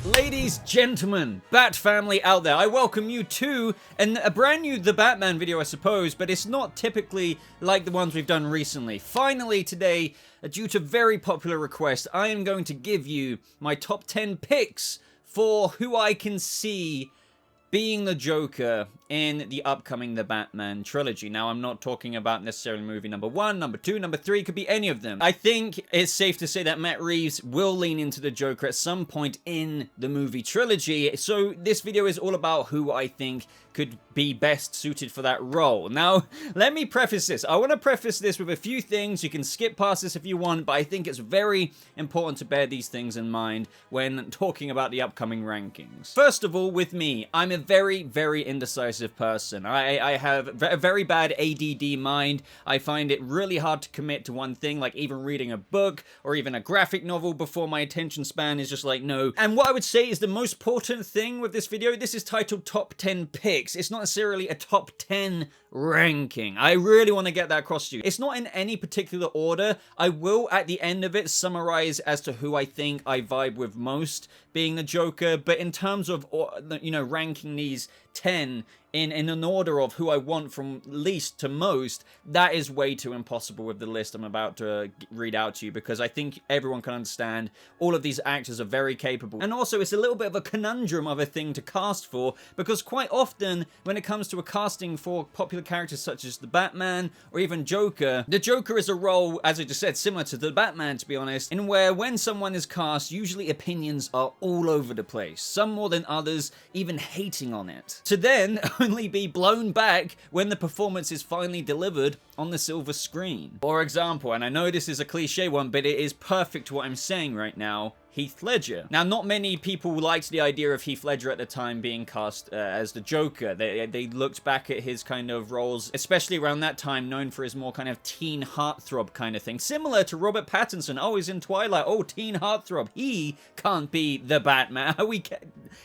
Ladies, gentlemen, Bat family out there, I welcome you to a brand new The Batman video, I suppose, but it's not typically like the ones we've done recently. Finally today, due to very popular request, I am going to give you my top 10 picks for who I can see being the Joker in the upcoming The Batman trilogy. Now, I'm not talking about necessarily movie number 1, number 2, number 3, could be any of them. I think it's safe to say that Matt Reeves will lean into the Joker at some point in the movie trilogy, so this video is all about who I think could be best suited for that role. Now, let me preface this. I want to preface this with a few things. You can skip past this if you want, but I think it's very important to bear these things in mind when talking about the upcoming rankings. First of all, with me, I'm a very, very indecisive person. I have a very bad ADD mind. I find it really hard to commit to one thing, like even reading a book or even a graphic novel before my attention span is just like, no. And what I would say is the most important thing with this video, this is titled Top 10 Picks. It's not necessarily a top 10 ranking. I really want to get that across to you. It's not in any particular order. I will, at the end of it, summarize as to who I think I vibe with most being the Joker, but in terms of, you know, ranking these 10 in an order of who I want from least to most, that is way too impossible with the list I'm about to read out to you, because I think everyone can understand all of these actors are very capable. And also, it's a little bit of a conundrum of a thing to cast for, because quite often, when it comes to a casting for popular characters such as the Batman or even Joker, the Joker is a role, as I just said, similar to the Batman, to be honest, in where when someone is cast, usually opinions are all over the place, some more than others, even hating on it, to then only be blown back when the performance is finally delivered on the silver screen. For example, and I know this is a cliche one, but it is perfect what I'm saying right now, Heath Ledger. Now, not many people liked the idea of Heath Ledger at the time being cast as the Joker. They looked back at his kind of roles, especially around that time, known for his more kind of teen heartthrob kind of thing. Similar to Robert Pattinson. Oh, he's in Twilight. Oh, teen heartthrob. He can't be the Batman.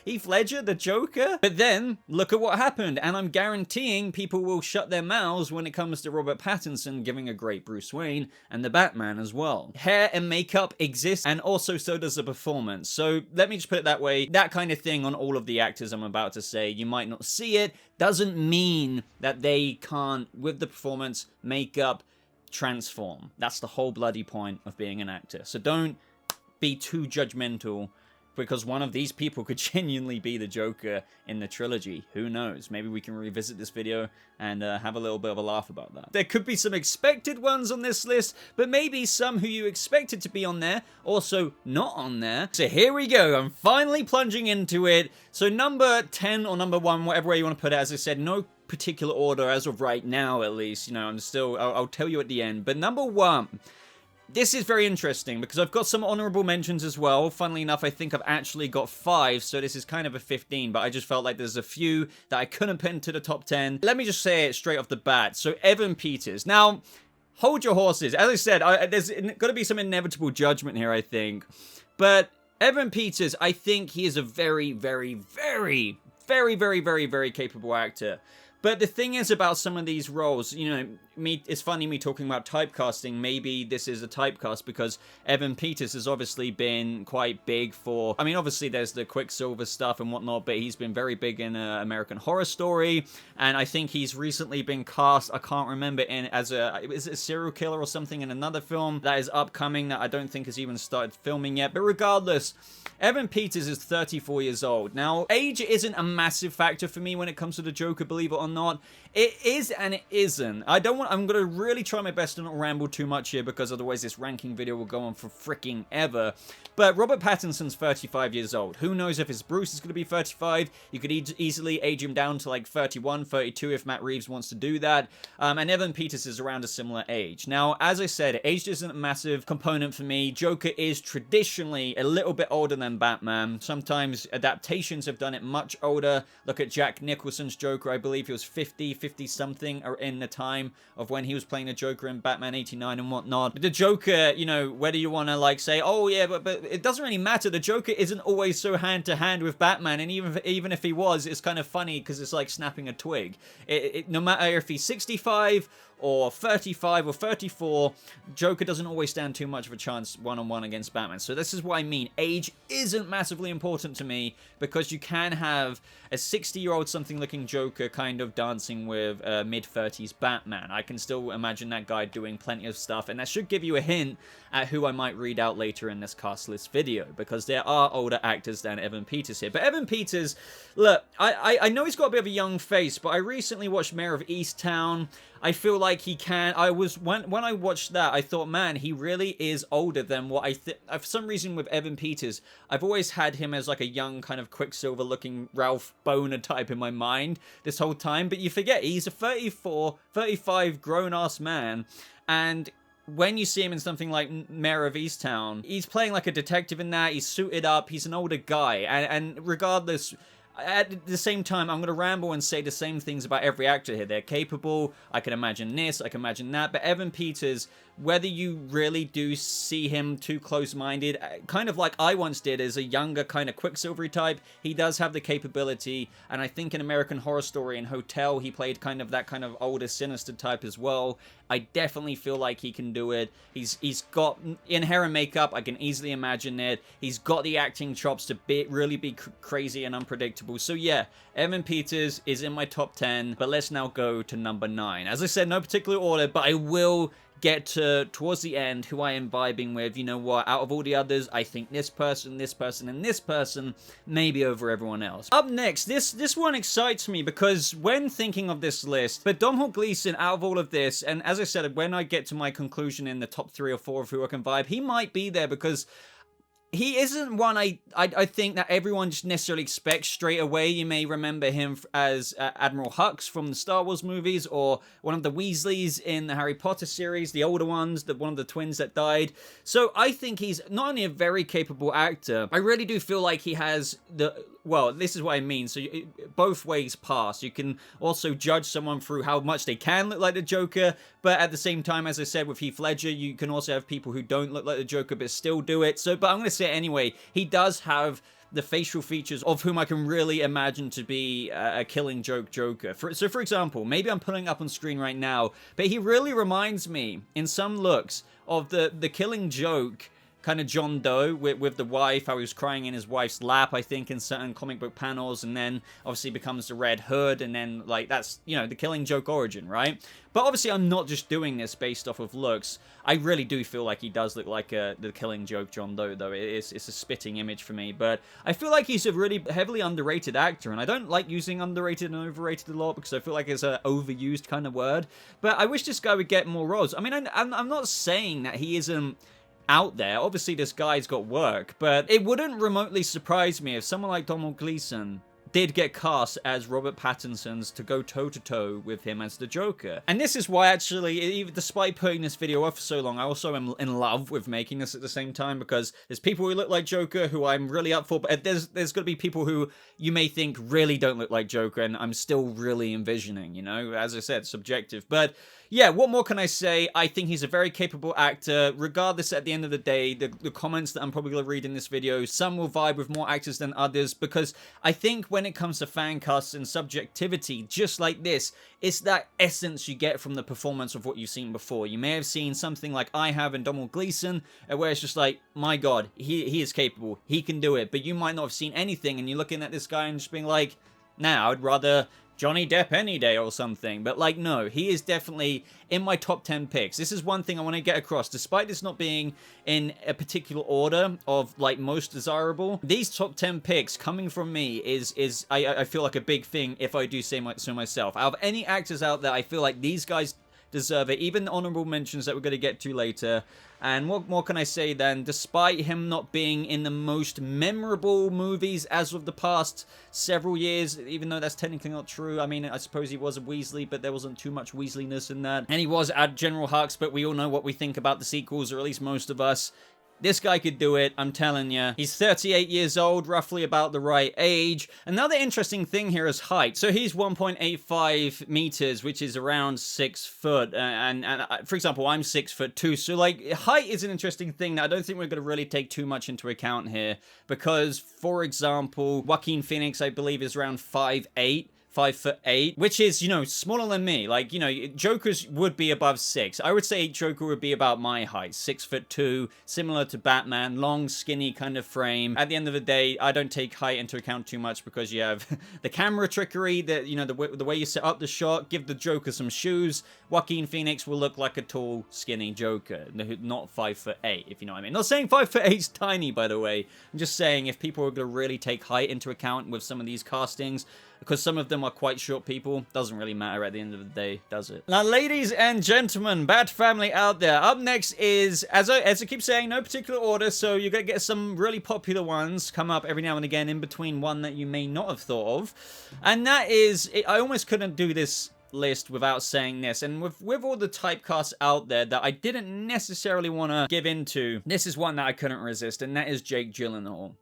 Heath Ledger, the Joker? But then, look at what happened. And I'm guaranteeing people will shut their mouths when it comes to Robert Pattinson giving a great Bruce Wayne and the Batman as well. Hair and makeup exist, and also so does the performance. So let me just put it that way. That kind of thing on all of the actors I'm about to say. You might not see it. Doesn't mean that they can't, with the performance, makeup, transform. That's the whole bloody point of being an actor. So don't be too judgmental, because one of these people could genuinely be the Joker in the trilogy. Who knows? Maybe we can revisit this video and have a little bit of a laugh about that. There could be some expected ones on this list, but maybe some who you expected to be on there, also not on there. So here we go. I'm finally plunging into it. So number 10 or number 1, whatever way you want to put it, as I said, no particular order as of right now, at least. You know, I'll tell you at the end. But number 1... this is very interesting because I've got some honorable mentions as well. Funnily enough, I think I've actually got 5, so this is kind of a 15, but I just felt like there's a few that I couldn't pin to the top 10. Let me just say it straight off the bat. So Evan Peters. Now, hold your horses. As I said, there's got to be some inevitable judgment here, I think. But Evan Peters, I think he is a very, very, very, very, very, very, very capable actor. But the thing is about some of these roles, you know, it's funny me talking about typecasting. Maybe this is a typecast because Evan Peters has obviously been quite big for, I mean, obviously there's the Quicksilver stuff and whatnot, but he's been very big in American Horror Story. And I think he's recently been cast, I can't remember, is it a serial killer or something in another film that is upcoming that I don't think has even started filming yet. But regardless, Evan Peters is 34 years old. Now, age isn't a massive factor for me when it comes to the Joker, believe it or not. It is and it isn't. I'm going to really try my best to not ramble too much here, because otherwise this ranking video will go on for freaking ever. But Robert Pattinson's 35 years old. Who knows if his Bruce is going to be 35? You could easily age him down to like 31, 32 if Matt Reeves wants to do that. And Evan Peters is around a similar age. Now, as I said, age isn't a massive component for me. Joker is traditionally a little bit older than Batman. Sometimes adaptations have done it much older. Look at Jack Nicholson's Joker. I believe he was was 50 something or in the time of when he was playing the Joker in Batman 89 and whatnot. The Joker, you know, whether you want to like say, oh yeah, but it doesn't really matter. The Joker isn't always so hand to hand with Batman, and even if he was, it's kind of funny because it's like snapping a twig. No matter if he's 65 or 35 or 34, Joker doesn't always stand too much of a chance one-on-one against Batman. So this is what I mean. Age isn't massively important to me, because you can have a 60-year-old something-looking Joker kind of dancing with a mid-30s Batman. I can still imagine that guy doing plenty of stuff, and that should give you a hint at who I might read out later in this cast list video, because there are older actors than Evan Peters here. But Evan Peters, look, I know he's got a bit of a young face, but I recently watched Mayor of Easttown. I feel like he can. When I watched that, I thought, man, he really is older than what I think. For some reason with Evan Peters, I've always had him as like a young kind of Quicksilver-looking Ralph Boner type in my mind this whole time. But you forget, he's a 35 grown-ass man, and when you see him in something like Mayor of Easttown, he's playing like a detective in that. He's suited up. He's an older guy, and regardless, at the same time, I'm going to ramble and say the same things about every actor here. They're capable. I can imagine this, I can imagine that. But Evan Peters, whether you really do see him too close-minded, kind of like I once did as a younger kind of Quicksilver type, he does have the capability. And I think in American Horror Story and Hotel, he played kind of that kind of older, sinister type as well. I definitely feel like he can do it. He's got, in hair and makeup, I can easily imagine it. He's got the acting chops to really be crazy and unpredictable. So yeah, Evan Peters is in my top 10, but let's now go to number 9. As I said, no particular order, but I will get to towards the end who I am vibing with. You know what, out of all the others, I think this person, and this person maybe over everyone else. Up next, this one excites me, because when thinking of this list, but Domhnall Gleeson, out of all of this, and as I said, when I get to my conclusion in the top 3 or 4 of who I can vibe, he might be there, because he isn't one I think that everyone just necessarily expects straight away. You may remember him as Admiral Hux from the Star Wars movies, or one of the Weasleys in the Harry Potter series, the older ones, one of the twins that died. So I think he's not only a very capable actor, I really do feel like he has well, this is what I mean. So both ways pass. You can also judge someone through how much they can look like the Joker, but at the same time, as I said with Heath Ledger, you can also have people who don't look like the Joker but still do it. So, but I'm going to say it anyway, he does have the facial features of whom I can really imagine to be a Killing Joke Joker. So for example, maybe I'm pulling up on screen right now, but he really reminds me in some looks of the Killing Joke kind of John Doe with the wife, how he was crying in his wife's lap, I think, in certain comic book panels, and then obviously becomes the Red Hood, and then, like, that's, you know, the Killing Joke origin, right? But obviously I'm not just doing this based off of looks. I really do feel like he does look like the Killing Joke John Doe, though. It's a spitting image for me, but I feel like he's a really heavily underrated actor, and I don't like using underrated and overrated a lot, because I feel like it's an overused kind of word, but I wish this guy would get more roles. I mean, I'm not saying that he isn't out there. Obviously, this guy's got work, but it wouldn't remotely surprise me if someone like Domhnall Gleeson did get cast as Robert Pattinson's to go toe-to-toe with him as the Joker. And this is why, actually, even despite putting this video off for so long, I also am in love with making this at the same time, because there's people who look like Joker who I'm really up for, but there's going to be people who you may think really don't look like Joker, and I'm still really envisioning, you know? As I said, subjective. But yeah, what more can I say? I think he's a very capable actor. Regardless, at the end of the day, the comments that I'm probably going to read in this video, some will vibe with more actors than others, because I think when it comes to fan casts and subjectivity, just like this, it's that essence you get from the performance of what you've seen before. You may have seen something like I have in Domhnall Gleeson, where it's just like, my god, he is capable, he can do it, but you might not have seen anything, and you're looking at this guy and just being like, nah, I'd rather Johnny Depp any day or something. But like, no, he is definitely in my top 10 picks. This is one thing I want to get across, despite this not being in a particular order of like most desirable. These top 10 picks coming from me is I feel like a big thing if I do say so myself. Out of any actors out there, I feel like these guys deserve it, even the honorable mentions that we're going to get to later. And what more can I say then? Despite him not being in the most memorable movies as of the past several years, even though that's technically not true. I mean, I suppose he was a Weasley, but there wasn't too much Weasleyness in that. And he was General Hux, but we all know what we think about the sequels, or at least most of us. This guy could do it, I'm telling you. He's 38 years old, roughly about the right age. Another interesting thing here is height. So he's 1.85 meters, which is around 6 foot. And for example, I'm 6'2". So like height is an interesting thing that I don't think we're going to really take too much into account here. Because, for example, Joaquin Phoenix, I believe, is around 5'8". 5'8", which is, you know, smaller than me. Like, you know, Joker's would be above 6. I would say Joker would be about my height, 6'2", similar to Batman, long, skinny kind of frame. At the end of the day, I don't take height into account too much because you have the camera trickery, that, you know, the way you set up the shot, give the Joker some shoes. Joaquin Phoenix will look like a tall, skinny Joker, not 5'8", if you know what I mean. Not saying 5'8" is tiny, by the way. I'm just saying if people are going to really take height into account with some of these castings, because some of them are quite short people, doesn't really matter at the end of the day, does it? Now, ladies and gentlemen, Bat family out there, up next is, as I keep saying, no particular order, so you're going to get some really popular ones come up every now and again in between one that you may not have thought of. And that is, I almost couldn't do this list without saying this, and with all the typecasts out there that I didn't necessarily want to give into, this is one that I couldn't resist, and that is Jake Gyllenhaal.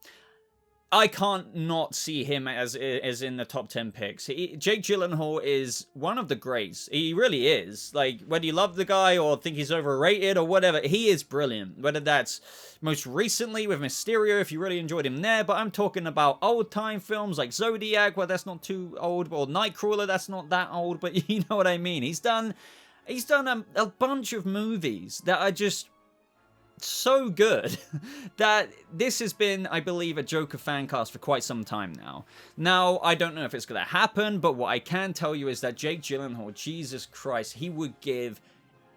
I can't not see him as in the top 10 picks. Jake Gyllenhaal is one of the greats. He really is. Like, whether you love the guy or think he's overrated or whatever, he is brilliant. Whether that's most recently with Mysterio, if you really enjoyed him there, but I'm talking about old-time films like Zodiac, well, that's not too old, or Nightcrawler, that's not that old, but you know what I mean. He's done a bunch of movies that are just so good that this has been, I believe, a Joker fan cast for quite some time now. Now, I don't know if it's going to happen, but what I can tell you is that Jake Gyllenhaal, Jesus Christ, he would give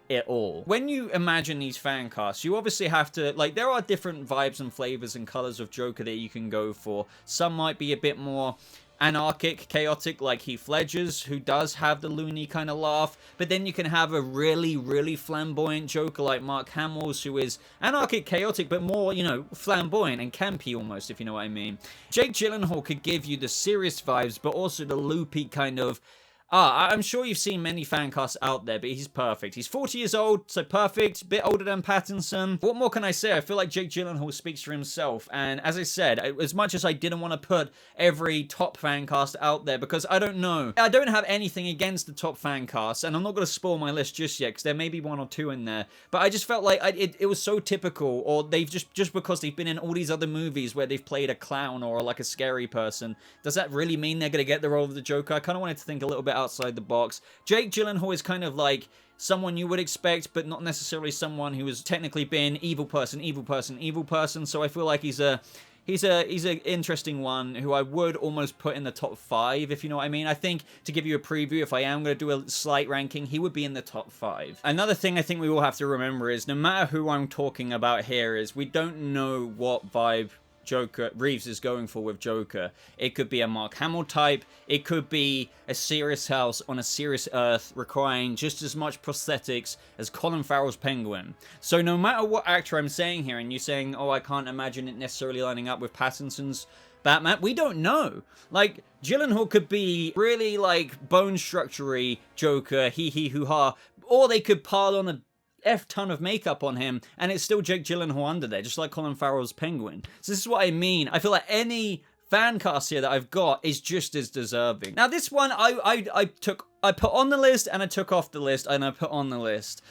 it all. When you imagine these fan casts, you obviously have to, like, there are different vibes and flavors and colors of Joker that you can go for. Some might be a bit more anarchic, chaotic, like Heath Ledger's, who does have the loony kind of laugh, but then you can have a really, really flamboyant Joker like Mark Hamill's, who is anarchic, chaotic, but more, you know, flamboyant and campy almost, if you know what I mean. Jake Gyllenhaal could give you the serious vibes, but also the loopy kind of, I'm sure you've seen many fan casts out there, but he's perfect. He's 40 years old, so perfect, bit older than Pattinson. What more can I say? I feel like Jake Gyllenhaal speaks for himself, and as I said, as much as I didn't want to put every top fan cast out there, because I don't know. I don't have anything against the top fan casts, and I'm not going to spoil my list just yet, because there may be one or two in there, but I just felt like it was so typical, or they've just because they've been in all these other movies where they've played a clown or like a scary person, does that really mean they're going to get the role of the Joker? I kind of wanted to think a little bit outside the box. Jake Gyllenhaal is kind of like someone you would expect, but not necessarily someone who has technically been evil person, so I feel like he's an interesting one who I would almost put in the top 5, if you know what I mean. I think, to give you a preview, if I am going to do a slight ranking, he would be in the top 5. Another thing I think we all have to remember is, no matter who I'm talking about here, is we don't know what vibe Reeves is going for with Joker. It could be a Mark Hamill type, it could be a serious house on a serious earth requiring just as much prosthetics as Colin Farrell's Penguin. So no matter what actor I'm saying here, and you're saying, oh, I can't imagine it necessarily lining up with Pattinson's Batman, we don't know. Like, Gyllenhaal could be really, like, bone structure-y Joker, hee hoo-ha, or they could pile on a F-ton of makeup on him, and it's still Jake Gyllenhaal under there, just like Colin Farrell's Penguin. So this is what I mean. I feel like any fan cast here that I've got is just as deserving. Now, this one I put on the list, and I took off the list, and I put on the list.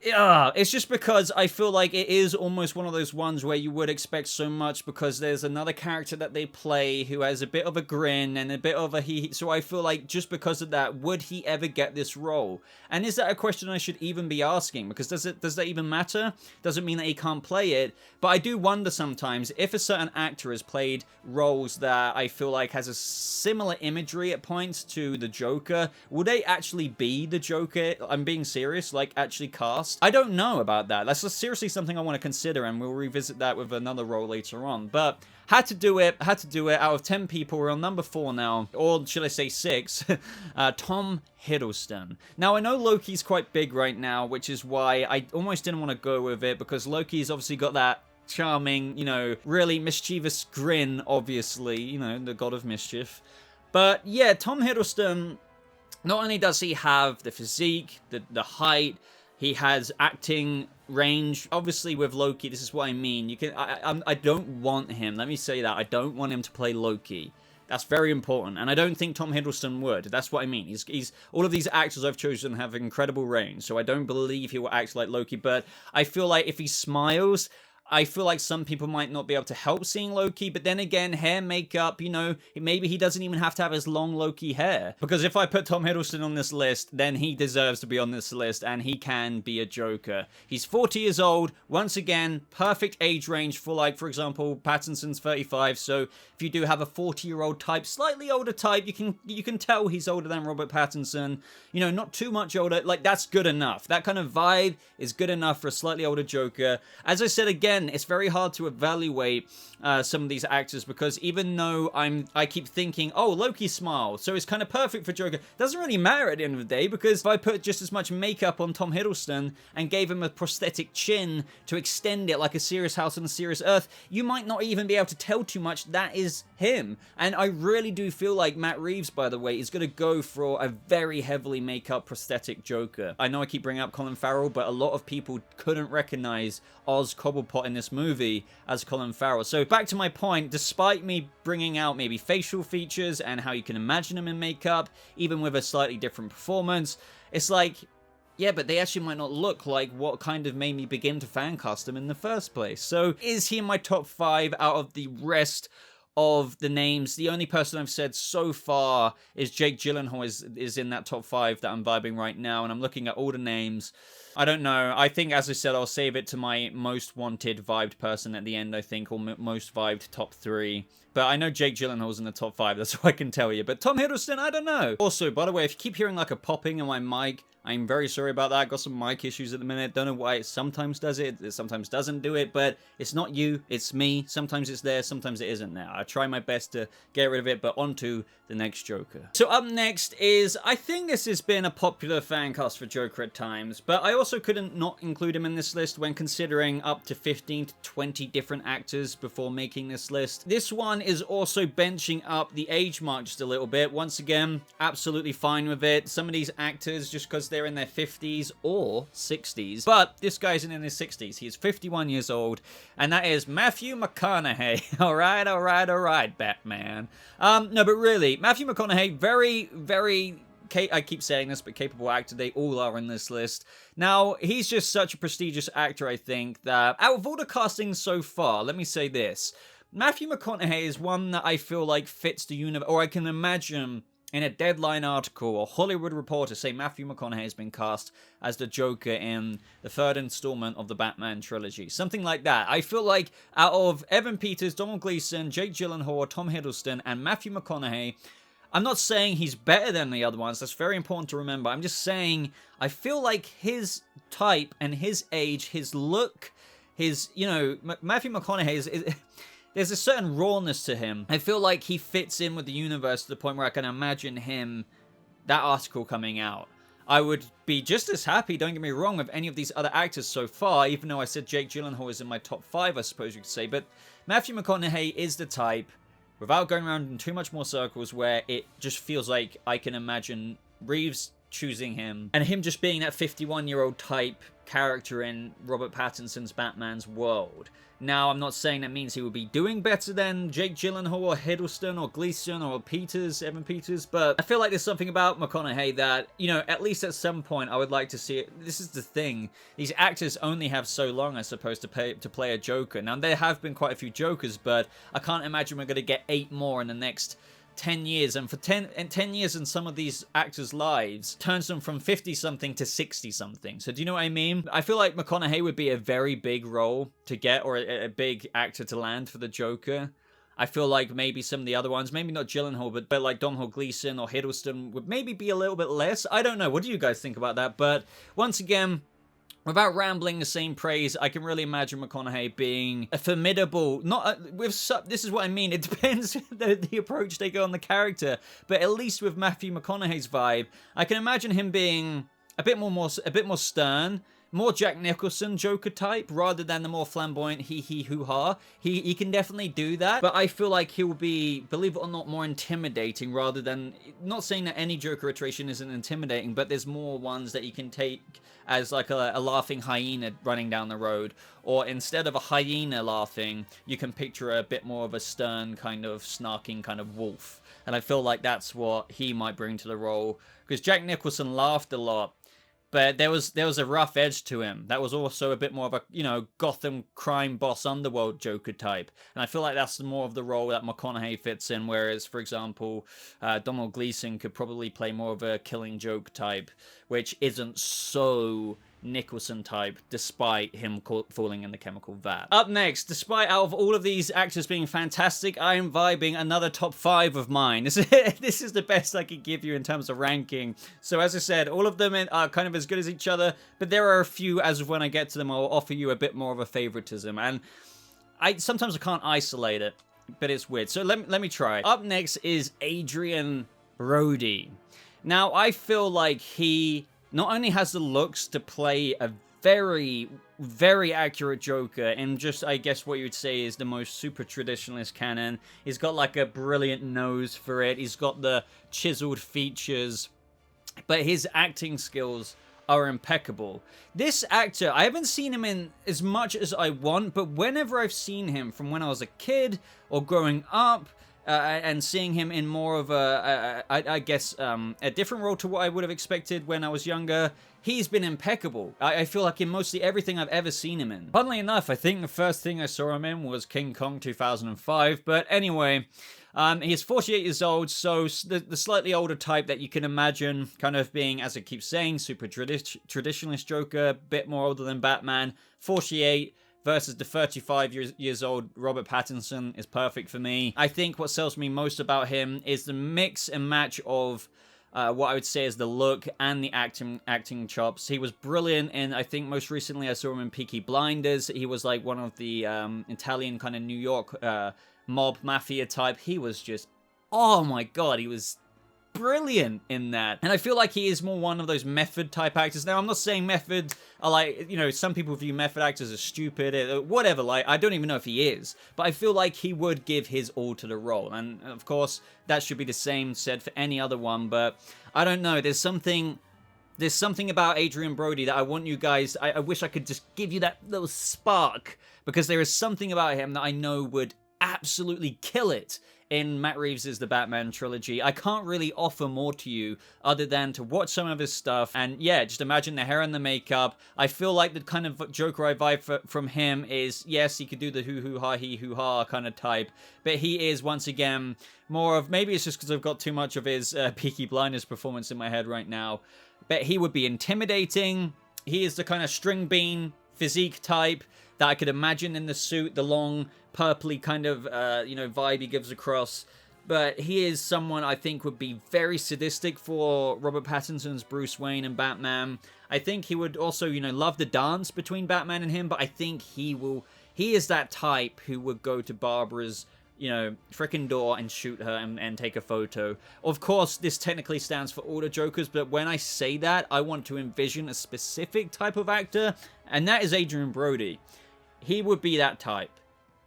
Yeah, it's just because I feel like it is almost one of those ones where you would expect so much, because there's another character that they play who has a bit of a grin and a bit of a so I feel like just because of that, would he ever get this role? And is that a question I should even be asking? Because does that even matter? Doesn't mean that he can't play it, but I do wonder sometimes if a certain actor has played roles that I feel like has a similar imagery at points to the Joker, will they actually be the Joker? I'm being serious, like actually cast? I don't know about that. That's just seriously something I want to consider, and we'll revisit that with another role later on. But had to do it. Out of 10 people, we're on number 4 now, or should I say 6, Tom Hiddleston. Now, I know Loki's quite big right now, which is why I almost didn't want to go with it, because Loki's obviously got that charming, you know, really mischievous grin, obviously, you know, the god of mischief. But yeah, Tom Hiddleston, not only does he have the physique, the height, he has acting range. Obviously, with Loki, this is what I mean. You can, I don't want him. Let me say that. I don't want him to play Loki. That's very important, and I don't think Tom Hiddleston would. That's what I mean. He's all of these actors I've chosen have incredible range, so I don't believe he will act like Loki, but I feel like if he smiles, I feel like some people might not be able to help seeing Loki, but then again, hair, makeup, you know, maybe he doesn't even have to have his long Loki hair. Because if I put Tom Hiddleston on this list, then he deserves to be on this list, and he can be a Joker. He's 40 years old, once again, perfect age range for, like, for example, Pattinson's 35, so if you do have a 40-year-old type, slightly older type, you can tell he's older than Robert Pattinson, you know, not too much older, like, that's good enough. That kind of vibe is good enough for a slightly older Joker. As I said again, it's very hard to evaluate some of these actors because even though I keep thinking, oh, Loki smiled, so it's kind of perfect for Joker, doesn't really matter at the end of the day because if I put just as much makeup on Tom Hiddleston and gave him a prosthetic chin to extend it like a serious house on a serious earth, you might not even be able to tell too much that is him. And I really do feel like Matt Reeves, by the way, is going to go for a very heavily makeup prosthetic Joker. I know I keep bringing up Colin Farrell, but a lot of people couldn't recognize Oz Cobblepot in this movie as Colin Farrell. So back to my point, despite me bringing out maybe facial features and how you can imagine him in makeup, even with a slightly different performance, it's like, yeah, but they actually might not look like what kind of made me begin to fan cast him in the first place. So is he in my top 5 out of the rest of the names? The only person I've said so far is Jake Gyllenhaal is in that top 5 that I'm vibing right now, and I'm looking at all the names. I don't know. I think, as I said, I'll save it to my most wanted vibed person at the end, I think, or most vibed top 3. But I know Jake Gyllenhaal's in the top 5, that's what I can tell you. But Tom Hiddleston, I don't know. Also, by the way, if you keep hearing like a popping in my mic, I'm very sorry about that. I've got some mic issues at the minute. Don't know why it sometimes does it sometimes doesn't do it, but it's not you, it's me. Sometimes it's there, sometimes it isn't there. I try my best to get rid of it, but on to the next Joker. So up next is, I think this has been a popular fan cast for Joker at times, but I also couldn't not include him in this list when considering up to 15 to 20 different actors before making this list. This one is also benching up the age mark just a little bit. Once again, absolutely fine with it. Some of these actors, just because they're in their 50s or 60s, but this guy's in his 60s. He is 51 years old, and that is Matthew McConaughey. all right, Batman. No, but really, Matthew McConaughey, very I keep saying this, but capable actor. They all are in this list. Now, he's just such a prestigious actor, I think, that out of all the castings so far, let me say this, Matthew McConaughey is one that I feel like fits the universe, or I can imagine in a Deadline article or Hollywood Reporter say Matthew McConaughey has been cast as the Joker in the 3rd installment of the Batman trilogy. Something like that. I feel like out of Evan Peters, Donald Gleason, Jake Gyllenhaal, Tom Hiddleston, and Matthew McConaughey, I'm not saying he's better than the other ones. That's very important to remember. I'm just saying I feel like his type and his age, his look, his, you know, Matthew McConaughey is there's a certain rawness to him. I feel like he fits in with the universe to the point where I can imagine him, that article coming out. I would be just as happy, don't get me wrong, with any of these other actors so far, even though I said Jake Gyllenhaal is in my top 5, I suppose you could say. But Matthew McConaughey is the type, without going around in too much more circles, where it just feels like I can imagine Reeves choosing him, and him just being that 51-year-old type character in Robert Pattinson's Batman's world. Now, I'm not saying that means he would be doing better than Jake Gyllenhaal or Hiddleston or Gleason or Peters, Evan Peters, but I feel like there's something about McConaughey that, you know, at least at some point I would like to see it. This is the thing. These actors only have so long, I suppose, to play a Joker. Now, there have been quite a few Jokers, but I can't imagine we're going to get 8 more in the next 10 years, and for 10 years in some of these actors' lives turns them from 50-something to 60-something. So do you know what I mean? I feel like McConaughey would be a very big role to get, or a big actor to land for the Joker. I feel like maybe some of the other ones, maybe not Gyllenhaal, but like Domhnall Gleeson or Hiddleston would maybe be a little bit less. I don't know. What do you guys think about that? But once again, without rambling the same praise, I can really imagine McConaughey being a formidable, this is what I mean, it depends the approach they go on the character, but at least with Matthew McConaughey's vibe, I can imagine him being a bit more stern, more Jack Nicholson Joker type rather than the more flamboyant hee hoo ha. He can definitely do that, but I feel like he will be, believe it or not, more intimidating rather than, not saying that any Joker iteration isn't intimidating, but there's more ones that you can take as like a laughing hyena running down the road, or instead of a hyena laughing, you can picture a bit more of a stern kind of snarking kind of wolf. And I feel like that's what he might bring to the role, because Jack Nicholson laughed a lot, but there was a rough edge to him. That was also a bit more of a, you know, Gotham crime boss underworld Joker type. And I feel like that's more of the role that McConaughey fits in, whereas, for example, Donald Gleason could probably play more of a killing joke type, which isn't so Nicholson type, despite him falling in the chemical vat. Up next, despite out of all of these actors being fantastic, I am vibing another top 5 of mine. This is the best I could give you in terms of ranking. So as I said, all of them are kind of as good as each other, but there are a few, as of when I get to them, I'll offer you a bit more of a favoritism. And sometimes I can't isolate it, but it's weird. So let me try. Up next is Adrian Brody. Now, I feel like he not only has the looks to play a very, very accurate Joker in just, I guess what you would say is the most super traditionalist canon. He's got like a brilliant nose for it. He's got the chiseled features, but his acting skills are impeccable. This actor, I haven't seen him in as much as I want, but whenever I've seen him from when I was a kid or growing up, and seeing him in more of I guess, a different role to what I would have expected when I was younger, he's been impeccable. I feel like in mostly everything I've ever seen him in. Funnily enough, I think the first thing I saw him in was King Kong 2005, but anyway, he's 48 years old, so the slightly older type that you can imagine kind of being, as I keep saying, super traditionalist Joker, a bit more older than Batman, 48, versus the 35 years old Robert Pattinson is perfect for me. I think what sells me most about him is the mix and match of what I would say is the look and the acting chops. He was brilliant, and I think most recently I saw him in Peaky Blinders. He was like one of the Italian kind of New York mob mafia type. He was just, oh my god, he was brilliant in that. And I feel like he is more one of those method type actors. Now, I'm not saying method are like, you know, some people view method actors as stupid, whatever, like, I don't even know if he is, but I feel like he would give his all to the role. And of course, that should be the same said for any other one, but I don't know, there's something about Adrian Brody that I want you guys, I wish I could just give you that little spark, because there is something about him that I know would absolutely kill it in Matt Reeves' The Batman Trilogy. I can't really offer more to you other than to watch some of his stuff, and yeah, just imagine the hair and the makeup. I feel like the kind of Joker I vibe from him is, yes, he could do the hoo-hoo-ha, he-hoo-ha kind of type, but he is, once again, more of, maybe it's just because I've got too much of his Peaky Blinders performance in my head right now, but he would be intimidating. He is the kind of string bean physique type that I could imagine in the suit, the long, purpley kind of, vibe he gives across. But he is someone I think would be very sadistic for Robert Pattinson's Bruce Wayne and Batman. I think he would also, love the dance between Batman and him, but I think he is that type who would go to Barbara's, frickin' door and shoot her and take a photo. Of course, this technically stands for all the Jokers, but when I say that, I want to envision a specific type of actor, and that is Adrian Brody. He would be that type.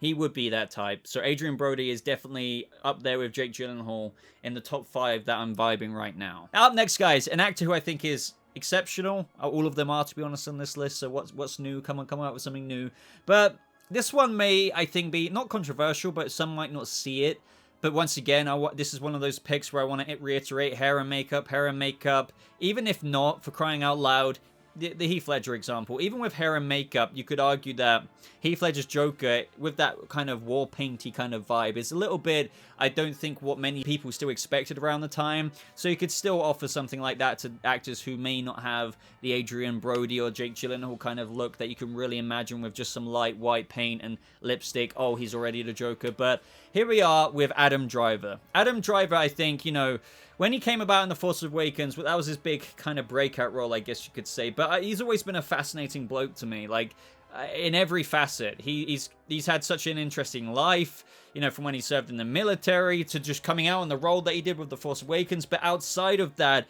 He would be that type. So Adrian Brody is definitely up there with Jake Gyllenhaal in the top 5 that I'm vibing right now. Up next, guys, an actor who I think is exceptional. All of them are, to be honest, on this list. So what's new? Come on with something new. But this one may, I think, be not controversial, but some might not see it. But once again, this is one of those picks where I want to reiterate hair and makeup. Even if not, for crying out loud, the Heath Ledger example, even with hair and makeup, you could argue that Heath Ledger's Joker, with that kind of war painty kind of vibe, is a little bit, I don't think, what many people still expected around the time. So you could still offer something like that to actors who may not have the Adrian Brody or Jake Gyllenhaal kind of look that you can really imagine with just some light white paint and lipstick. Oh, he's already the Joker. But here we are with Adam Driver. Adam Driver, I think, when he came about in The Force Awakens, that was his big kind of breakout role, I guess you could say. But he's always been a fascinating bloke to me. Like, in every facet, he's had such an interesting life. From when he served in the military to just coming out on the role that he did with The Force Awakens. But outside of that,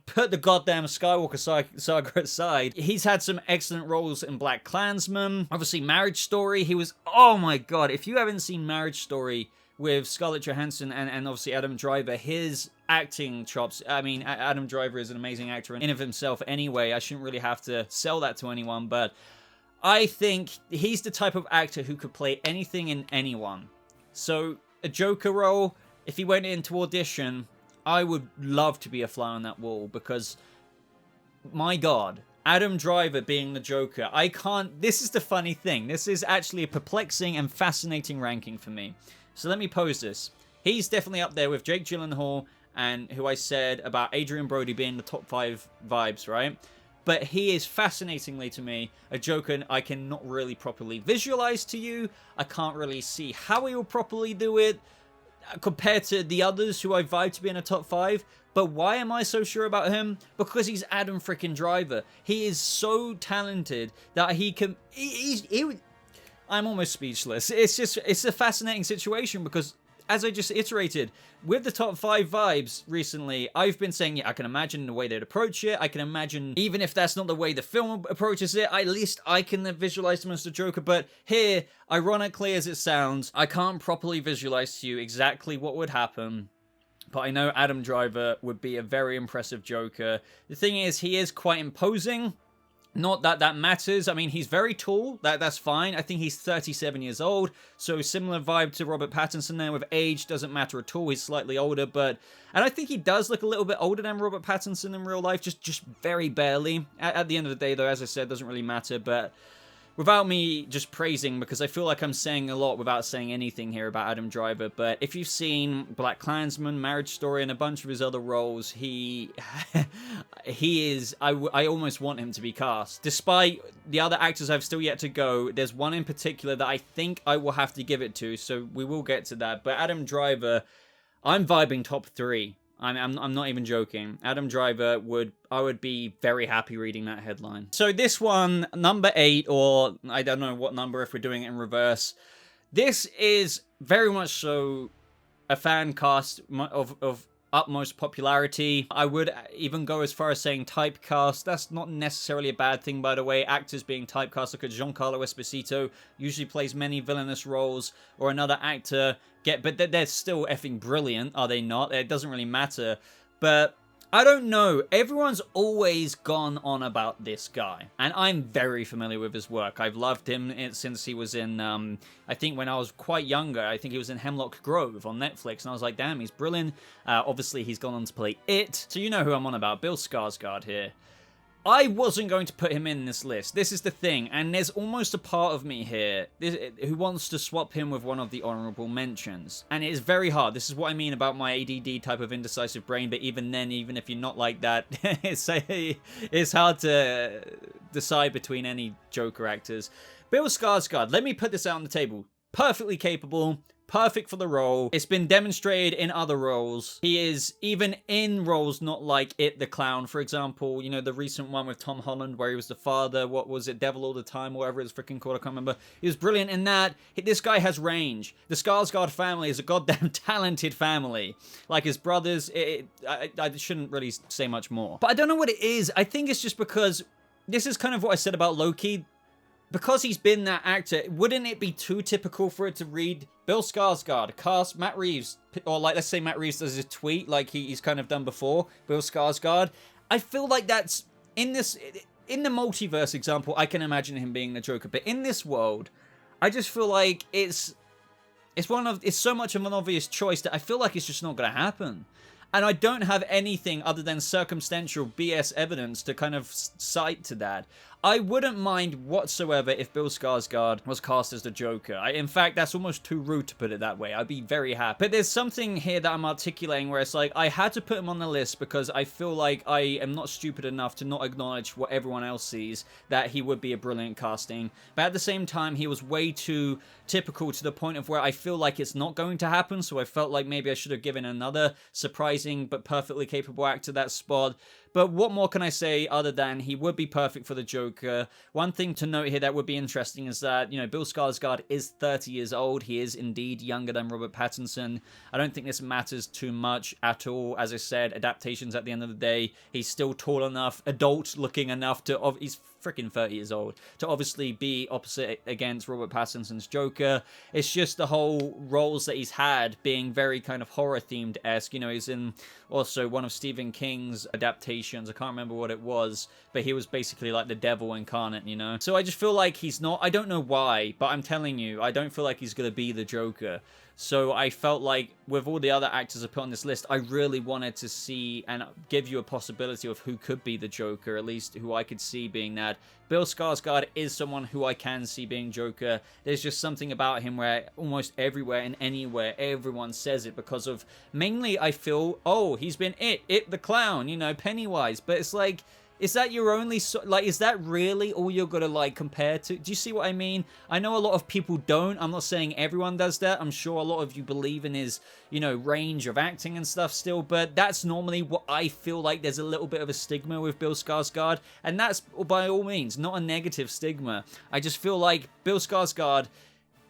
put the goddamn Skywalker saga aside, he's had some excellent roles in Black Klansman. Obviously, Marriage Story. He was, oh my god, if you haven't seen Marriage Story with Scarlett Johansson and obviously Adam Driver, his acting chops, I mean, Adam Driver is an amazing actor in of himself anyway. I shouldn't really have to sell that to anyone, but I think he's the type of actor who could play anything in anyone. So, a Joker role, if he went into audition, I would love to be a fly on that wall, because, my god, Adam Driver being the Joker, I can't, this is the funny thing, this is actually a perplexing and fascinating ranking for me. So let me pose this. He's definitely up there with Jake Gyllenhaal, and who I said about Adrian Brody being the top 5 vibes, right? But he is fascinatingly to me a Joker I cannot really properly visualize to you. I can't really see how he will properly do it compared to the others who I vibe to be in a top 5. But why am I so sure about him? Because he's Adam freaking Driver. He is so talented that he can... I'm almost speechless. It's a fascinating situation because, as I just iterated, with the top 5 vibes recently, I've been saying, yeah, I can imagine the way they'd approach it. I can imagine, even if that's not the way the film approaches it, at least I can visualize him as the Joker. But here, ironically as it sounds, I can't properly visualize to you exactly what would happen. But I know Adam Driver would be a very impressive Joker. The thing is, he is quite imposing. Not that that matters. I mean, he's very tall. That's fine. I think he's 37 years old. So similar vibe to Robert Pattinson there with age. Doesn't matter at all. He's slightly older, but... And I think he does look a little bit older than Robert Pattinson in real life. Just very barely. At the end of the day, though, as I said, doesn't really matter. But without me just praising, because I feel like I'm saying a lot without saying anything here about Adam Driver, but if you've seen Black Klansman, Marriage Story, and a bunch of his other roles, he is, I almost want him to be cast. Despite the other actors I've still yet to go, there's one in particular that I think I will have to give it to, so we will get to that. But Adam Driver, I'm vibing top 3. I'm not even joking. Adam Driver I would be very happy reading that headline. So this one, number 8, or I don't know what number if we're doing it in reverse. This is very much so a fan cast of utmost popularity. I would even go as far as saying typecast. That's not necessarily a bad thing, by the way. Actors being typecast. Look at Giancarlo Esposito. Usually plays many villainous roles. Or another actor. But they're still effing brilliant, are they not? It doesn't really matter. But I don't know. Everyone's always gone on about this guy. And I'm very familiar with his work. I've loved him since he was in, I think when I was quite younger, I think he was in Hemlock Grove on Netflix. And I was like, damn, he's brilliant. Obviously, he's gone on to play It. So you know who I'm on about. Bill Skarsgard here. I wasn't going to put him in this list. This is the thing. And there's almost a part of me here who wants to swap him with one of the honorable mentions. And it is very hard. This is what I mean about my ADD type of indecisive brain. But even then, even if you're not like that, it's hard to decide between any Joker actors. Bill Skarsgård, let me put this out on the table. Perfectly capable. Perfect for the role. It's been demonstrated in other roles. He is even in roles not like It the Clown, for example. You know, the recent one with Tom Holland where he was the father. What was it? Devil All the Time, or whatever it's freaking called. I can't remember. He was brilliant in that. This guy has range. The Skarsgård family is a goddamn talented family. Like his brothers, I shouldn't really say much more. But I don't know what it is. I think it's just because this is kind of what I said about Loki. Because he's been that actor, wouldn't it be too typical for it to read Bill Skarsgård, cast Matt Reeves, or like let's say Matt Reeves does his tweet like he's kind of done before, Bill Skarsgård. I feel like that's, in the multiverse example, I can imagine him being the Joker, but in this world, I just feel like it's so much of an obvious choice that I feel like it's just not going to happen. And I don't have anything other than circumstantial BS evidence to kind of cite to that. I wouldn't mind whatsoever if Bill Skarsgård was cast as the Joker. In fact, that's almost too rude to put it that way. I'd be very happy. But there's something here that I'm articulating where it's like, I had to put him on the list because I feel like I am not stupid enough to not acknowledge what everyone else sees, that he would be a brilliant casting. But at the same time, he was way too typical to the point of where I feel like it's not going to happen. So I felt like maybe I should have given another surprising but perfectly capable actor that spot. But what more can I say other than he would be perfect for the Joker? One thing to note here that would be interesting is that, you know, Bill Skarsgård is 30 years old. He is indeed younger than Robert Pattinson. I don't think this matters too much at all. As I said, adaptations at the end of the day. He's still tall enough, adult looking enough to... He's freaking 30 years old to obviously be opposite against Robert Pattinson's Joker. It's just the whole roles that he's had being very kind of horror themed-esque. You know, he's in also one of Stephen King's adaptations. I can't remember what it was, but he was basically like the devil incarnate, you know? So I just feel like he's not... I don't know why, but I'm telling you, I don't feel like he's going to be the Joker. So I felt like with all the other actors I put on this list, I really wanted to see and give you a possibility of who could be the Joker, at least who I could see being that. Bill Skarsgård is someone who I can see being Joker. There's just something about him where almost everywhere and anywhere, everyone says it because of, mainly I feel, oh, he's been It the Clown, you know, Pennywise. But it's like... Is that your only, is that really all you're gonna, like, compare to? Do you see what I mean? I know a lot of people don't. I'm not saying everyone does that. I'm sure a lot of you believe in his, you know, range of acting and stuff still, but that's normally what I feel like there's a little bit of a stigma with Bill Skarsgård, and that's, by all means, not a negative stigma. I just feel like Bill Skarsgård,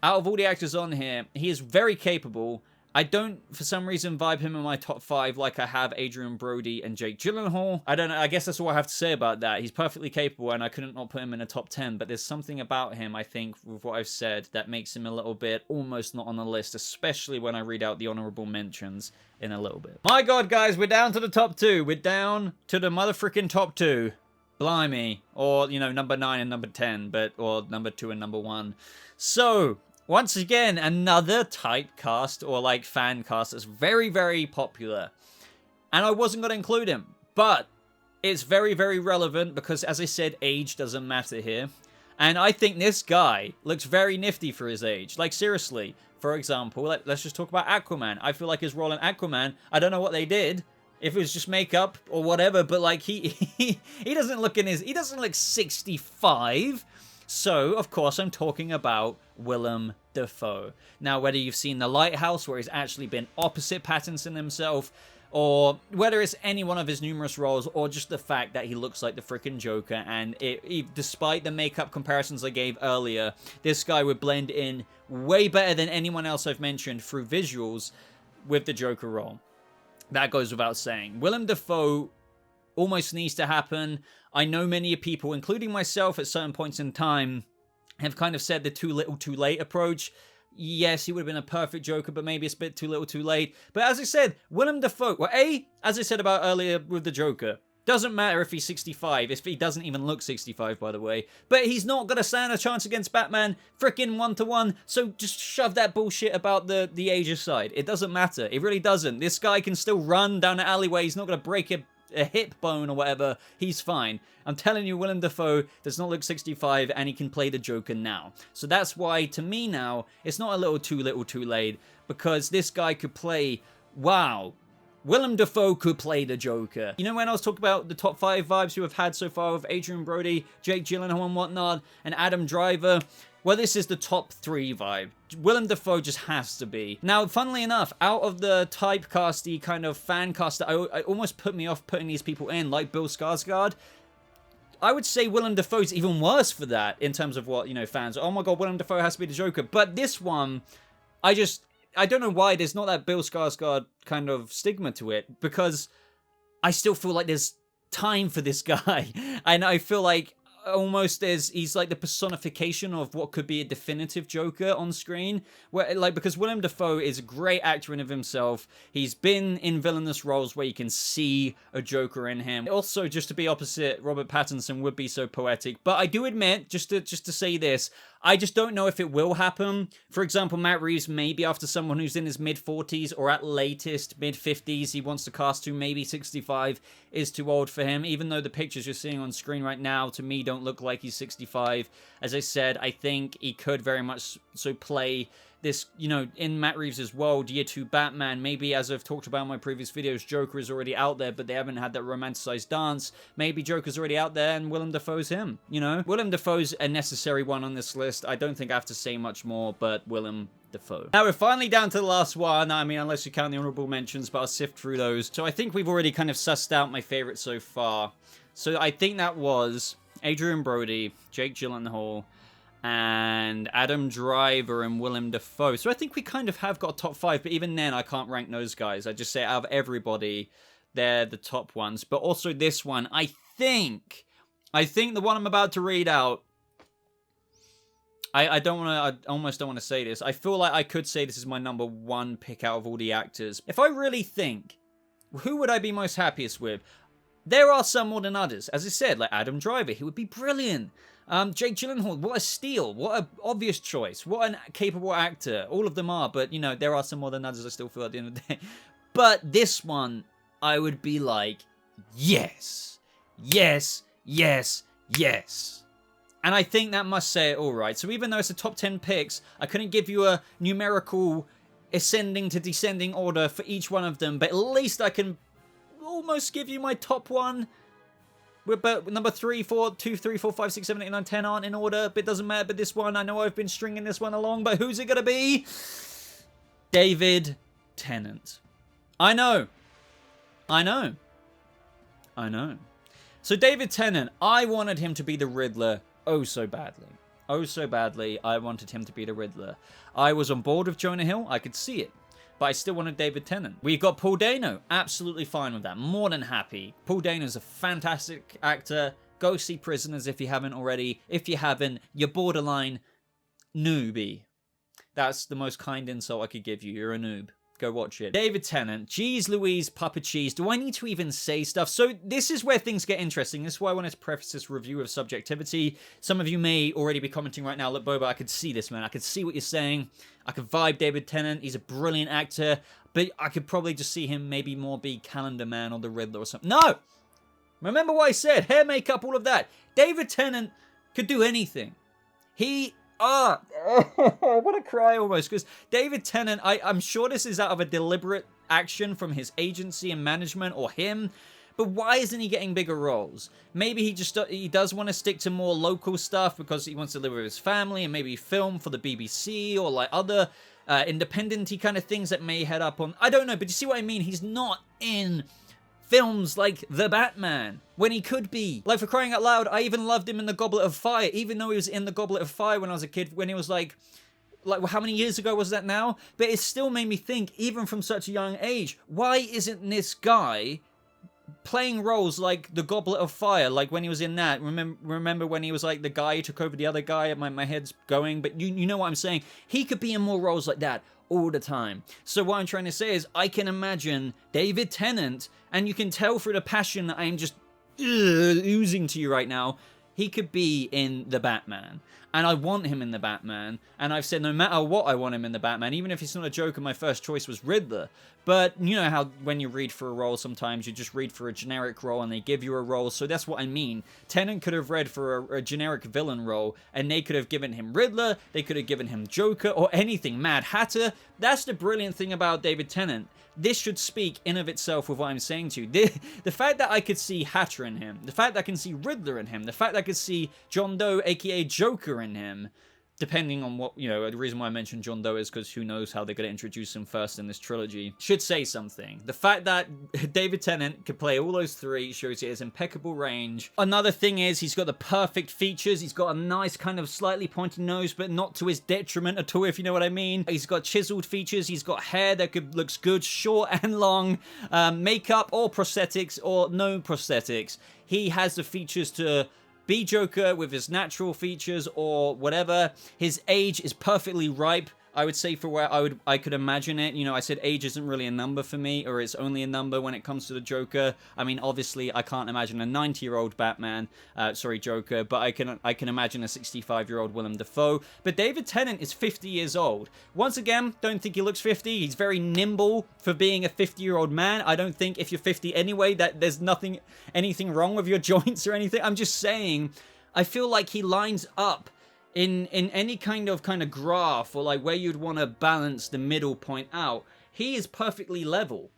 out of all the actors on here, he is very capable. I don't, for some reason, vibe him in my top 5 like I have Adrian Brody and Jake Gyllenhaal. I don't know, I guess that's all I have to say about that. He's perfectly capable and I couldn't not put him in a top 10, but there's something about him, I think, with what I've said, that makes him a little bit almost not on the list, especially when I read out the honorable mentions in a little bit. My God, guys, we're down to the top 2. We're down to the motherfucking top 2. Blimey. Or, you know, number 9 and number 10, or number 2 and number 1. So... once again, another typecast or like fan cast that's very, very popular. And I wasn't going to include him, but it's very, very relevant because, as I said, age doesn't matter here. And I think this guy looks very nifty for his age. Like, seriously, for example, let's just talk about Aquaman. I feel like his role in Aquaman, I don't know what they did. If it was just makeup or whatever, but like he doesn't look he doesn't look 65. So, of course, I'm talking about Willem Dafoe. Now, whether you've seen The Lighthouse, where he's actually been opposite Pattinson himself, or whether it's any one of his numerous roles, or just the fact that he looks like the freaking Joker, and despite the makeup comparisons I gave earlier, this guy would blend in way better than anyone else I've mentioned through visuals with the Joker role. That goes without saying. Willem Dafoe almost needs to happen. I know many people, including myself at certain points in time, have kind of said the too little too late approach. Yes, he would have been a perfect Joker, but maybe it's a bit too little too late. But as I said, Willem Dafoe, well, as I said about earlier with the Joker, doesn't matter if he's 65, if he doesn't even look 65, by the way, but he's not going to stand a chance against Batman frickin' 1-to-1, so just shove that bullshit about the age aside. It doesn't matter. It really doesn't. This guy can still run down the alleyway. He's not going to break a hip bone or whatever. He's fine. I'm telling you, Willem Dafoe does not look 65 and he can play the Joker now. So that's why, to me now, it's not a little too late, because this guy could play, wow, Willem Dafoe could play the Joker. You know, when I was talking about the top 5 vibes we've had so far with Adrian Brody, Jake Gyllenhaal and whatnot, and Adam Driver, well, this is the top 3 vibe. Willem Dafoe just has to be. Now, funnily enough, out of the typecasty kind of fan cast that I almost put me off putting these people in, like Bill Skarsgård, I would say Willem Dafoe's even worse for that in terms of what, you know, fans, oh my God, Willem Dafoe has to be the Joker. But this one, I don't know why there's not that Bill Skarsgård kind of stigma to it, because I still feel like there's time for this guy. And I feel like almost he's like the personification of what could be a definitive Joker on screen, where like, because Willem Dafoe is a great actor in of himself. He's been in villainous roles where you can see a Joker in him. Also, just to be opposite Robert Pattinson would be so poetic. But I do admit, just to say this, I just don't know if it will happen. For example, Matt Reeves may be after someone who's in his mid-40s or at latest mid-50s. He wants to cast to maybe 65 is too old for him, even though the pictures you're seeing on screen right now, to me, don't look like he's 65. As I said, I think he could very much so play this, you know, in Matt Reeves' world, Year 2 Batman. Maybe, as I've talked about in my previous videos, Joker is already out there, but they haven't had that romanticized dance. Maybe Joker's already out there and Willem Dafoe's him, you know? Willem Dafoe's a necessary one on this list. I don't think I have to say much more, but Willem Dafoe. Now we're finally down to the last one. I mean, unless you count the honorable mentions, but I'll sift through those. So I think we've already kind of sussed out my favorite so far. So I think that was Adrian Brody, Jake Gyllenhaal, and Adam Driver and Willem Dafoe. So I think we kind of have got a top 5, but even then I can't rank those guys. I just say out of everybody, they're the top ones. But also this one, I think the one I'm about to read out, I almost don't want to say this. I feel like I could say this is my number 1 pick out of all the actors. If I really think, who would I be most happiest with? There are some more than others. As I said, like Adam Driver, he would be brilliant. Jake Gyllenhaal, what a steal. What an obvious choice. What a capable actor. All of them are, but, you know, there are some more than others I still feel at the end of the day. But this one, I would be like, yes. Yes, yes, yes. And I think that must say it all right. So even though it's a top 10 picks, I couldn't give you a numerical ascending to descending order for each one of them, but at least I can almost give you my top 1. But number 3, 4, 2, 3, 4, 5, 6, 7, 8, 9, 10 aren't in order, but it doesn't matter. But this one, I know I've been stringing this one along, but who's it going to be? David Tennant. I know. So David Tennant, I wanted him to be the Riddler oh so badly. Oh so badly, I wanted him to be the Riddler. I was on board with Jonah Hill, I could see it. But I still wanted David Tennant. We've got Paul Dano. Absolutely fine with that. More than happy. Paul Dano's a fantastic actor. Go see Prisoners if you haven't already. If you haven't, you're borderline newbie. That's the most kind insult I could give you. You're a noob. Go watch it. David Tennant. Jeez Louise, Papa Cheese. Do I need to even say stuff? So this is where things get interesting. This is why I wanted to preface this review of subjectivity. Some of you may already be commenting right now. Look, Boba, I could see this, man. I could see what you're saying. I could vibe David Tennant. He's a brilliant actor. But I could probably just see him maybe more be Calendar Man or the Riddler or something. No! Remember what I said. Hair, makeup, all of that. David Tennant could do anything. I want to cry almost, because David Tennant, I'm sure this is out of a deliberate action from his agency and management or him, but why isn't he getting bigger roles? Maybe he does want to stick to more local stuff because he wants to live with his family and maybe film for the BBC or like other independent-y kind of things that may head up on, I don't know, but you see what I mean? He's not in films like The Batman, when he could be. Like, for crying out loud, I even loved him in The Goblet of Fire, even though he was in The Goblet of Fire when I was a kid, when he was like how many years ago was that now? But it still made me think, even from such a young age, why isn't this guy playing roles like The Goblet of Fire, like when he was in that? Remember when he was like the guy who took over the other guy? My head's going, but you know what I'm saying. He could be in more roles like that all the time. So what I'm trying to say is, I can imagine David Tennant, and you can tell through the passion that I am just oozing to you right now, he could be in The Batman. And I want him in The Batman. And I've said no matter what, I want him in The Batman. Even if it's not a Joker, my first choice was Riddler. But you know how when you read for a role, sometimes you just read for a generic role and they give you a role. So that's what I mean. Tennant could have read for a generic villain role, and they could have given him Riddler, they could have given him Joker, or anything. Mad Hatter. That's the brilliant thing about David Tennant. This should speak in of itself with what I'm saying to you. The fact that I could see Hatter in him, the fact that I can see Riddler in him, the fact that I could see John Doe, aka Joker, in him, depending on what, you know, the reason why I mentioned John Doe is because who knows how they're going to introduce him first in this trilogy, should say something. The fact that David Tennant could play all those three shows he has impeccable range. Another thing is, he's got the perfect features. He's got a nice kind of slightly pointy nose, but not to his detriment at all, if you know what I mean. He's got chiseled features. He's got hair that looks good, short and long, makeup or prosthetics or no prosthetics. He has the features to be Joker with his natural features or whatever. His age is perfectly ripe, I would say, for where I could imagine it. You know, I said age isn't really a number for me, or it's only a number when it comes to the Joker. I mean, obviously, I can't imagine a 90-year-old Joker, but I can imagine a 65-year-old Willem Dafoe. But David Tennant is 50 years old. Once again, don't think he looks 50. He's very nimble for being a 50-year-old man. I don't think if you're 50 anyway that there's anything wrong with your joints or anything. I'm just saying, I feel like he lines up in any kind of graph, or like where you'd want to balance the middle point out. He is perfectly level,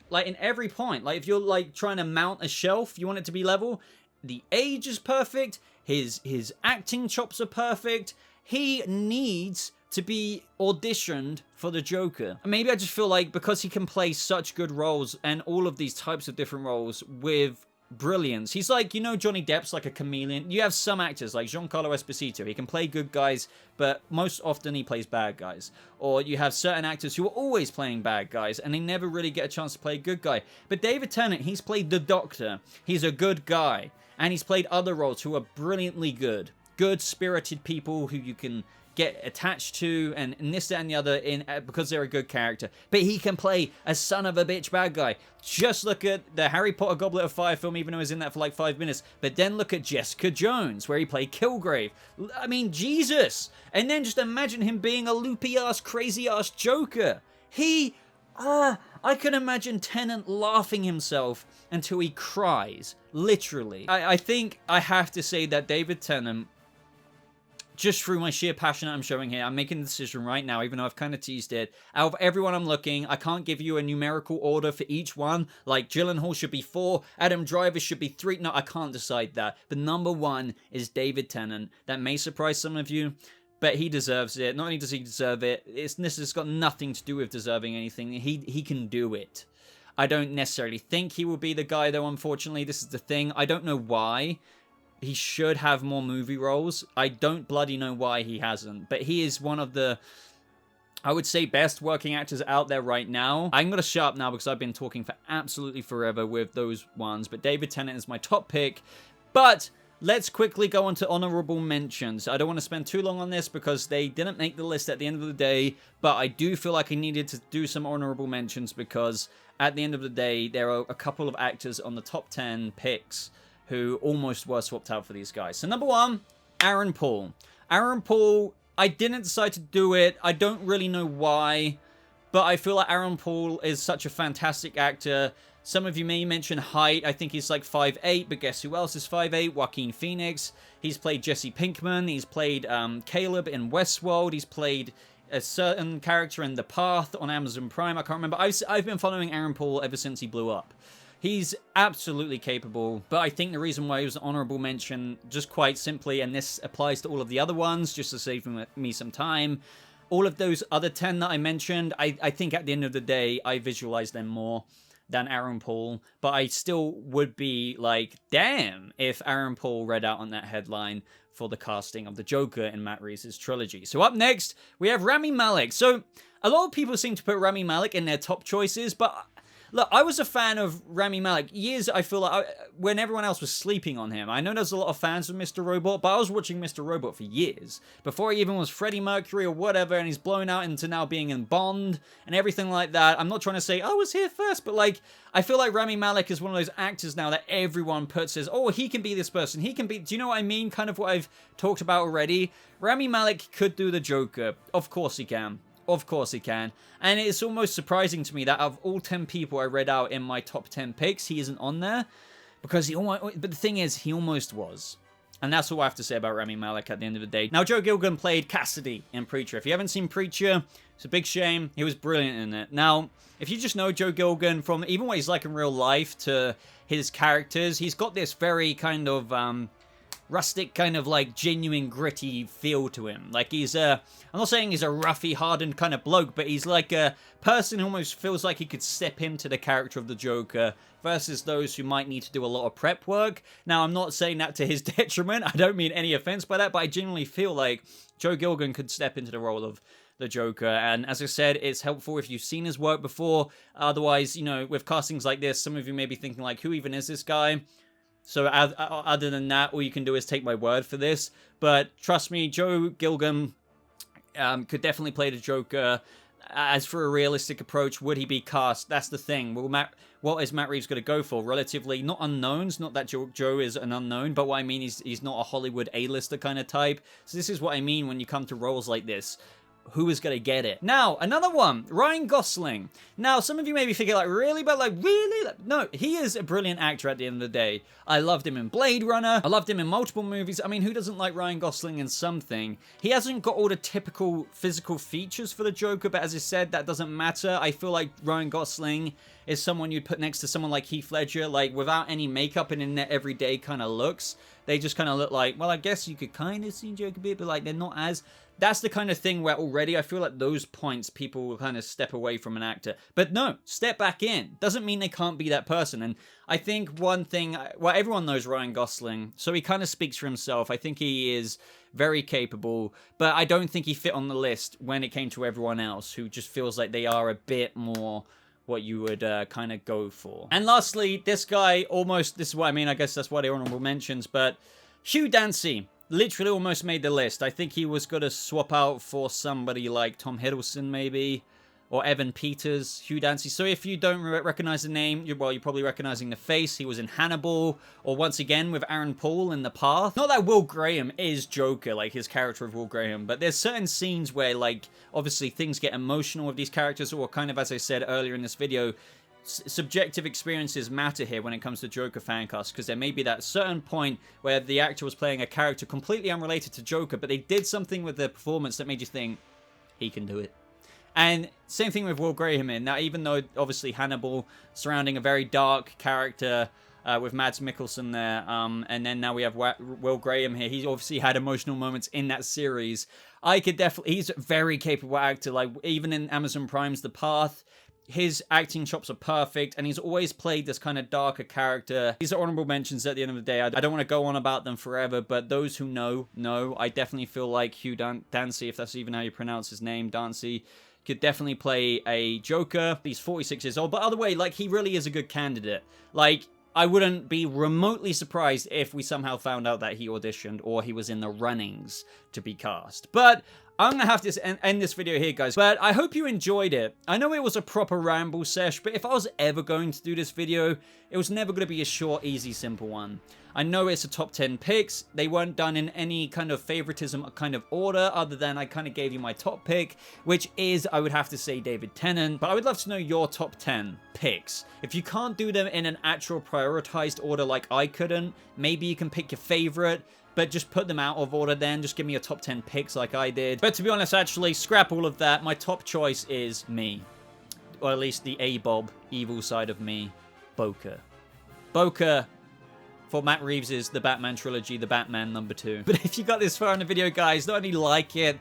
like in every point. Like if you're like trying to mount a shelf, you want it to be level. The age is perfect. His acting chops are perfect. He needs to be auditioned for the Joker. Maybe I just feel like because he can play such good roles and all of these types of different roles with brilliance. He's like, you know, Johnny Depp's like a chameleon. You have some actors like Giancarlo Esposito. He can play good guys, but most often he plays bad guys. Or you have certain actors who are always playing bad guys and they never really get a chance to play a good guy. But David Tennant, he's played the Doctor. He's a good guy. And he's played other roles who are brilliantly good. Good-spirited people who you can get attached to and this, that, and the other because they're a good character. But he can play a son of a bitch bad guy. Just look at the Harry Potter Goblet of Fire film, even though he was in that for like 5 minutes. But then look at Jessica Jones, where he played Kilgrave. I mean, Jesus! And then just imagine him being a loopy-ass, crazy-ass Joker. I can imagine Tennant laughing himself until he cries. Literally. I think I have to say that David Tennant, just through my sheer passion that I'm showing here, I'm making the decision right now, even though I've kind of teased it. Out of everyone I'm looking, I can't give you a numerical order for each one. Like, Gyllenhaal should be 4, Adam Driver should be 3. No, I can't decide that. But number 1 is David Tennant. That may surprise some of you, but he deserves it. Not only does he deserve it, this has got nothing to do with deserving anything. He can do it. I don't necessarily think he will be the guy, though, unfortunately. This is the thing. I don't know why. He should have more movie roles. I don't bloody know why he hasn't. But he is one of the, I would say, best working actors out there right now. I'm going to shut up now because I've been talking for absolutely forever with those ones. But David Tennant is my top pick. But let's quickly go on to honorable mentions. I don't want to spend too long on this because they didn't make the list at the end of the day. But I do feel like I needed to do some honorable mentions because at the end of the day, there are a couple of actors on the top 10 picks who almost were swapped out for these guys. So number 1, Aaron Paul. Aaron Paul, I didn't decide to do it. I don't really know why, but I feel like Aaron Paul is such a fantastic actor. Some of you may mention height. I think he's like 5'8", but guess who else is 5'8"? Joaquin Phoenix. He's played Jesse Pinkman. He's played Caleb in Westworld. He's played a certain character in The Path on Amazon Prime. I can't remember. I've been following Aaron Paul ever since he blew up. He's absolutely capable, but I think the reason why he was an honorable mention, just quite simply, and this applies to all of the other ones, just to save me some time, all of those other 10 that I mentioned, I think at the end of the day, I visualize them more than Aaron Paul, but I still would be like, damn, if Aaron Paul read out on that headline for the casting of the Joker in Matt Reeves' trilogy. So up next, we have Ramy Malik. So a lot of people seem to put Ramy Malik in their top choices, but look, I was a fan of Ramy Malik years, I feel like, when everyone else was sleeping on him. I know there's a lot of fans of Mr. Robot, but I was watching Mr. Robot for years. Before he even was Freddie Mercury or whatever, and he's blown out into now being in Bond and everything like that. I'm not trying to say, I was here first, but like, I feel like Ramy Malik is one of those actors now that everyone puts as, oh, he can be this person, he can be, do you know what I mean? Kind of what I've talked about already. Ramy Malik could do the Joker. Of course he can. Of course he can. And it's almost surprising to me that of all 10 people I read out in my top 10 picks, he isn't on there. Because he almost, but the thing is, he almost was. And that's all I have to say about Ramy Malik at the end of the day. Now, Joe Gilgam played Cassidy in Preacher. If you haven't seen Preacher, it's a big shame. He was brilliant in it. Now, if you just know Joe Gilgam from even what he's like in real life to his characters, he's got this very kind of rustic, kind of like genuine gritty feel to him. Like he's I'm not saying he's a roughy, hardened kind of bloke, but he's like a person who almost feels like he could step into the character of the Joker versus those who might need to do a lot of prep work. Now, I'm not saying that to his detriment. I don't mean any offense by that, but I genuinely feel like Joe Gilgam could step into the role of the Joker. And as I said, it's helpful if you've seen his work before. Otherwise, you know, with castings like this, some of you may be thinking like, who even is this guy? So other than that, all you can do is take my word for this. But trust me, Joe Gilgam could definitely play the Joker. As for a realistic approach, would he be cast? That's the thing. What is Matt Reeves going to go for? Relatively, not unknowns. Not that Joe is an unknown, but what I mean is he's not a Hollywood A-lister kind of type. So this is what I mean when you come to roles like this. Who is going to get it? Now, another one, Ryan Gosling. Now, some of you may be thinking like, really? But like, really? No, he is a brilliant actor at the end of the day. I loved him in Blade Runner. I loved him in multiple movies. I mean, who doesn't like Ryan Gosling in something? He hasn't got all the typical physical features for the Joker, but as I said, that doesn't matter. I feel like Ryan Gosling is someone you'd put next to someone like Heath Ledger, like without any makeup and in their everyday kind of looks. they just kind of look like, well, I guess you could kind of see Joker a bit, but like they're not as... That's the kind of thing where already I feel like those points people will kind of step away from an actor. But no, step back in. Doesn't mean they can't be that person. And I think one thing, well, everyone knows Ryan Gosling, so he kind of speaks for himself. I think he is very capable, but I don't think he fit on the list when it came to everyone else who just feels like they are a bit more what you would kind of go for. And lastly, this guy almost, this is what I mean, I guess that's why they're honorable mentions, but Hugh Dancy literally almost made the list. I think he was going to swap out for somebody like Tom Hiddleston maybe, or Evan Peters, Hugh Dancy. So if you don't recognize the name, you're probably recognizing the face. He was in Hannibal, or once again with Aaron Paul in The Path. Not that Will Graham is Joker, like his character of Will Graham, but there's certain scenes where, like, obviously things get emotional with these characters, or kind of, as I said earlier in this video, subjective experiences matter here when it comes to Joker fan cast, because there may be that certain point where the actor was playing a character completely unrelated to Joker, but they did something with their performance that made you think, he can do it. And same thing with Will Graham in. Now, even though, obviously, Hannibal surrounding a very dark character with Mads Mikkelsen there, and then now we have Will Graham here. He's obviously had emotional moments in that series. I could definitely... He's a very capable actor. Like, even in Amazon Prime's The Path, his acting chops are perfect, and he's always played this kind of darker character. These are honorable mentions at the end of the day. I don't want to go on about them forever, but those who know. I definitely feel like Hugh Dancy, if that's even how you pronounce his name, Dancy, could definitely play a Joker. He's 46 years old, but other way, like, he really is a good candidate. Like, I wouldn't be remotely surprised if we somehow found out that he auditioned or he was in the runnings to be cast. But I'm going to have to end this video here, guys. But I hope you enjoyed it. I know it was a proper ramble sesh, but if I was ever going to do this video, it was never going to be a short, easy, simple one. I know it's a top 10 picks. They weren't done in any kind of favoritism kind of order, other than I kind of gave you my top pick, which is, I would have to say, David Tennant. But I would love to know your top 10 picks. If you can't do them in an actual prioritized order like I couldn't, maybe you can pick your favorite, but just put them out of order then. Just give me your top 10 picks like I did. But to be honest, actually, scrap all of that. My top choice is me. Or at least the A-Bob, evil side of me, Bokeh. Bokeh for Matt Reeves' The Batman Trilogy, The Batman #2. But if you got this far in the video, guys, not only like it,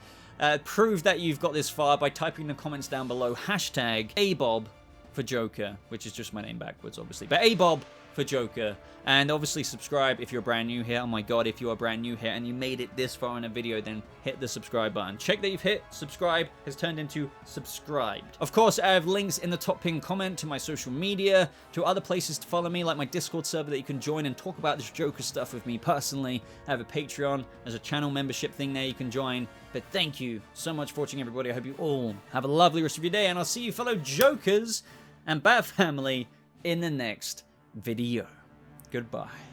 prove that you've got this far by typing in the comments down below, hashtag ABob for Joker, which is just my name backwards, obviously. But ABob for Joker. And obviously subscribe if you're brand new here. Oh my god, if you are brand new here and you made it this far in a video, then hit the subscribe button. Check that you've hit subscribe has turned into subscribed. Of course, I have links in the top pinned comment to my social media, to other places to follow me, like my Discord server that you can join and talk about this Joker stuff with me personally. I have a Patreon. There's a channel membership thing there you can join. But thank you so much for watching, everybody. I hope you all have a lovely rest of your day, and I'll see you fellow Jokers and Bat family in the next video. Goodbye.